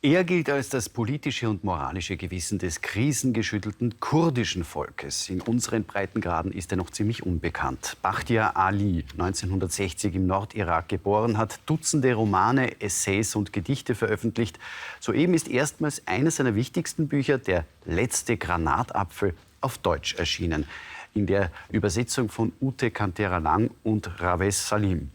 Er gilt als das politische und moralische Gewissen des krisengeschüttelten kurdischen Volkes. In unseren Breitengraden ist er noch ziemlich unbekannt. Bachtiar Ali, 1960 im Nordirak geboren, hat Dutzende Romane, Essays und Gedichte veröffentlicht. Soeben ist erstmals eines seiner wichtigsten Bücher, Der letzte Granatapfel, auf Deutsch erschienen. In der Übersetzung von Ute Kantera-Lang und Ravez Salim.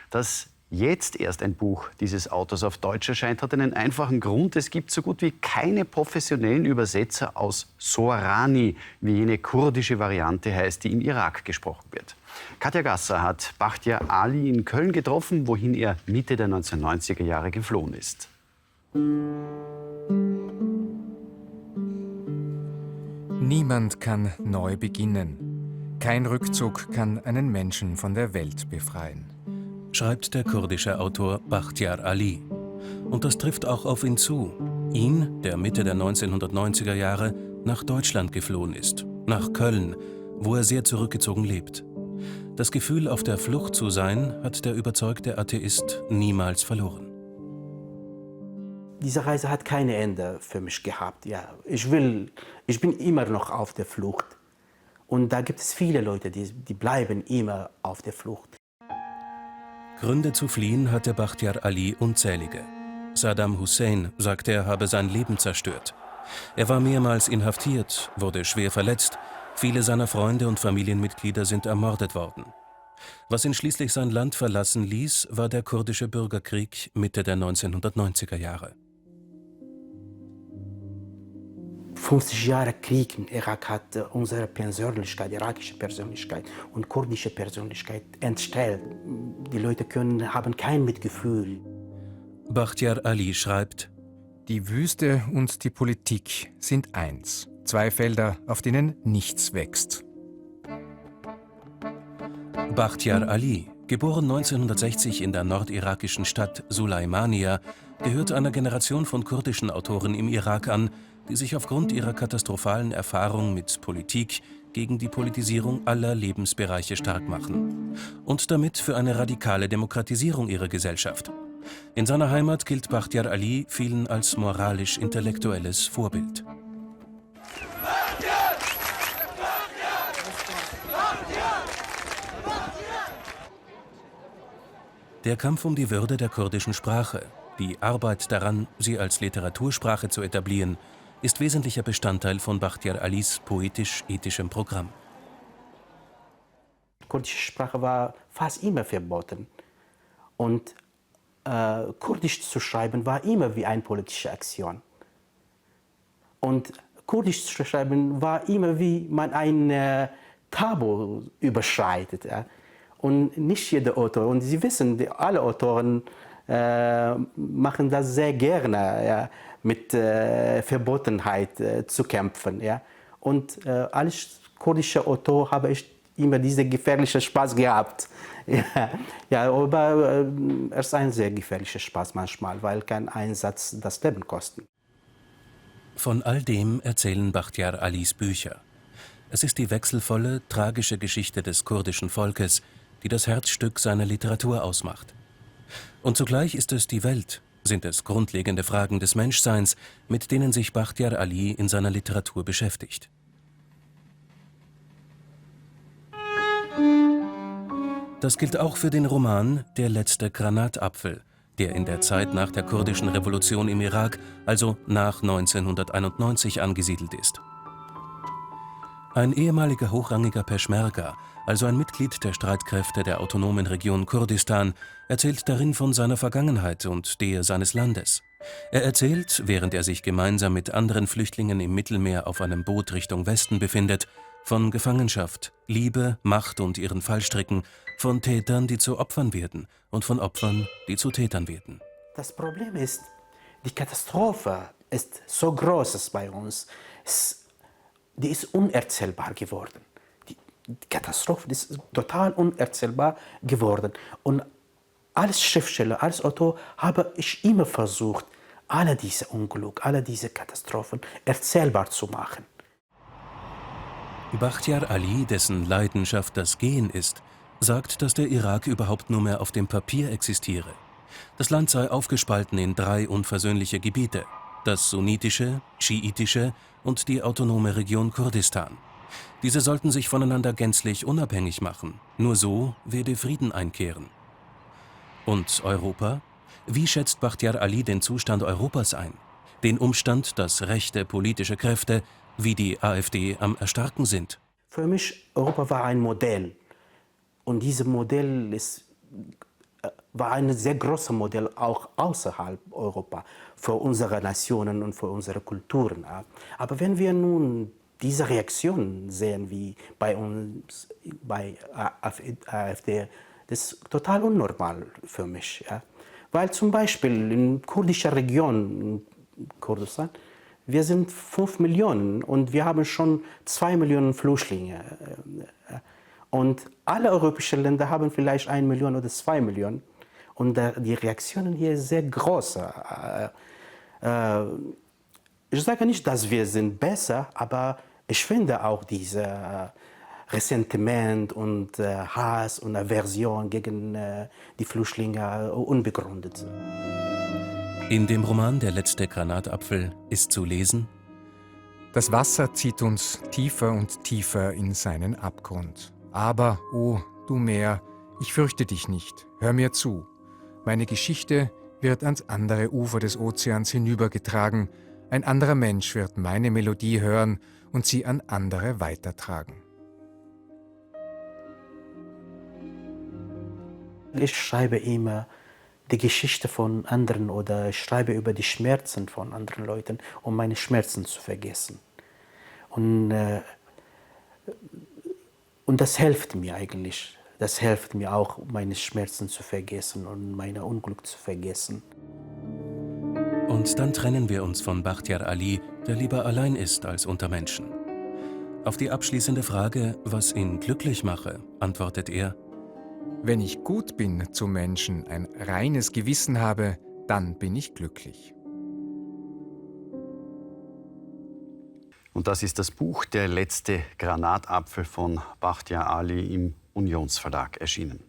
Dass jetzt erst ein Buch dieses Autors auf Deutsch erscheint, hat einen einfachen Grund. Es gibt so gut wie keine professionellen Übersetzer aus Soarani, wie jene kurdische Variante heißt, die im Irak gesprochen wird. Katja Gasser hat Bachtiar Ali in Köln getroffen, wohin er Mitte der 1990er Jahre geflohen ist. Niemand kann neu beginnen. Kein Rückzug kann einen Menschen von der Welt befreien, schreibt der kurdische Autor Bachtiar Ali. Und das trifft auch auf ihn zu. Ihn, der Mitte der 1990er Jahre nach Deutschland geflohen ist, nach Köln, wo er sehr zurückgezogen lebt. Das Gefühl, auf der Flucht zu sein, hat der überzeugte Atheist niemals verloren. Diese Reise hat kein Ende für mich gehabt. Ja, ich bin immer noch auf der Flucht. Und da gibt es viele Leute, die bleiben immer auf der Flucht. Gründe zu fliehen hatte Bachtiar Ali unzählige. Saddam Hussein sagte, er habe sein Leben zerstört. Er war mehrmals inhaftiert, wurde schwer verletzt. Viele seiner Freunde und Familienmitglieder sind ermordet worden. Was ihn schließlich sein Land verlassen ließ, war der kurdische Bürgerkrieg Mitte der 1990er Jahre. 50 Jahre Krieg im Irak hat unsere Persönlichkeit, irakische Persönlichkeit und kurdische Persönlichkeit entstellt. Die Leute haben kein Mitgefühl. Bachtiar Ali schreibt: Die Wüste und die Politik sind eins. Zwei Felder, auf denen nichts wächst. Bachtiar Ali, geboren 1960 in der nordirakischen Stadt Sulaimania, gehört einer Generation von kurdischen Autoren im Irak an, die sich aufgrund ihrer katastrophalen Erfahrung mit Politik gegen die Politisierung aller Lebensbereiche stark machen und damit für eine radikale Demokratisierung ihrer Gesellschaft. In seiner Heimat gilt Bachtiar Ali vielen als moralisch-intellektuelles Vorbild. Der Kampf um die Würde der kurdischen Sprache, die Arbeit daran, sie als Literatursprache zu etablieren, ist wesentlicher Bestandteil von Bachtiar Alis poetisch-ethischem Programm. Die kurdische Sprache war fast immer verboten. Und Kurdisch zu schreiben war immer wie eine politische Aktion. Und Kurdisch zu schreiben war immer wie man ein Tabu überschreitet. Ja. Und nicht jeder Autor, und Sie wissen, alle Autoren machen das sehr gerne, ja, mit Verbotenheit zu kämpfen. Ja. Und als kurdischer Autor habe ich immer diesen gefährlichen Spaß gehabt. Ja, ja, aber es ist ein sehr gefährlicher Spaß manchmal, weil kein Einsatz das Leben kostet. Von all dem erzählen Bachtiar Alis Bücher. Es ist die wechselvolle, tragische Geschichte des kurdischen Volkes, die das Herzstück seiner Literatur ausmacht. Und zugleich ist es die Welt, sind es grundlegende Fragen des Menschseins, mit denen sich Bachtiar Ali in seiner Literatur beschäftigt. Das gilt auch für den Roman Der letzte Granatapfel, der in der Zeit nach der kurdischen Revolution im Irak, also nach 1991, angesiedelt ist. Ein ehemaliger hochrangiger Peschmerga, also ein Mitglied der Streitkräfte der autonomen Region Kurdistan, erzählt darin von seiner Vergangenheit und der seines Landes. Er erzählt, während er sich gemeinsam mit anderen Flüchtlingen im Mittelmeer auf einem Boot Richtung Westen befindet, von Gefangenschaft, Liebe, Macht und ihren Fallstricken, von Tätern, die zu Opfern werden und von Opfern, die zu Tätern werden. Das Problem ist, die Katastrophe ist so groß bei uns, die ist unerzählbar geworden. Die Katastrophe ist total unerzählbar geworden. Und als Schriftsteller, als Autor habe ich immer versucht, alle diese Unglück, alle diese Katastrophen erzählbar zu machen. Bachtiar Ali, dessen Leidenschaft das Gehen ist, sagt, dass der Irak überhaupt nur mehr auf dem Papier existiere. Das Land sei aufgespalten in 3 unversöhnliche Gebiete: das sunnitische, schiitische und die autonome Region Kurdistan. Diese sollten sich voneinander gänzlich unabhängig machen. Nur so werde Frieden einkehren. Und Europa? Wie schätzt Bachtiar Ali den Zustand Europas ein? Den Umstand, dass rechte politische Kräfte wie die AfD am Erstarken sind? Für mich, Europa war ein Modell. Und dieses Modell war ein sehr großes Modell auch außerhalb Europa für unsere Nationen und für unsere Kulturen. Aber wenn wir nun diese Reaktion sehen, wie bei uns, bei AfD, das ist total unnormal für mich. Ja. Weil zum Beispiel in kurdischer Region, in Kurdistan, wir sind 5 Millionen und wir haben schon 2 Millionen Flüchtlinge. Und alle europäischen Länder haben vielleicht 1 Million oder 2 Millionen. Und die Reaktionen hier sind sehr groß. Ich sage nicht, dass wir sind besser, aber ich finde auch dieses Ressentiment und Hass und Aversion gegen die Flüchtlinge unbegründet. In dem Roman Der letzte Granatapfel ist zu lesen: Das Wasser zieht uns tiefer und tiefer in seinen Abgrund. Aber, oh, du Meer, ich fürchte dich nicht, hör mir zu. Meine Geschichte wird ans andere Ufer des Ozeans hinübergetragen. Ein anderer Mensch wird meine Melodie hören und sie an andere weitertragen. Ich schreibe immer die Geschichte von anderen oder ich schreibe über die Schmerzen von anderen Leuten, um meine Schmerzen zu vergessen. Und das hilft mir eigentlich. Das hilft mir auch, meine Schmerzen zu vergessen und meine Unglück zu vergessen. Und dann trennen wir uns von Bachtiar Ali, der lieber allein ist als unter Menschen. Auf die abschließende Frage, was ihn glücklich mache, antwortet er: Wenn ich gut bin zu Menschen, ein reines Gewissen habe, dann bin ich glücklich. Und das ist das Buch Der letzte Granatapfel von Bachtiar Ali im Unionsverlag erschienen.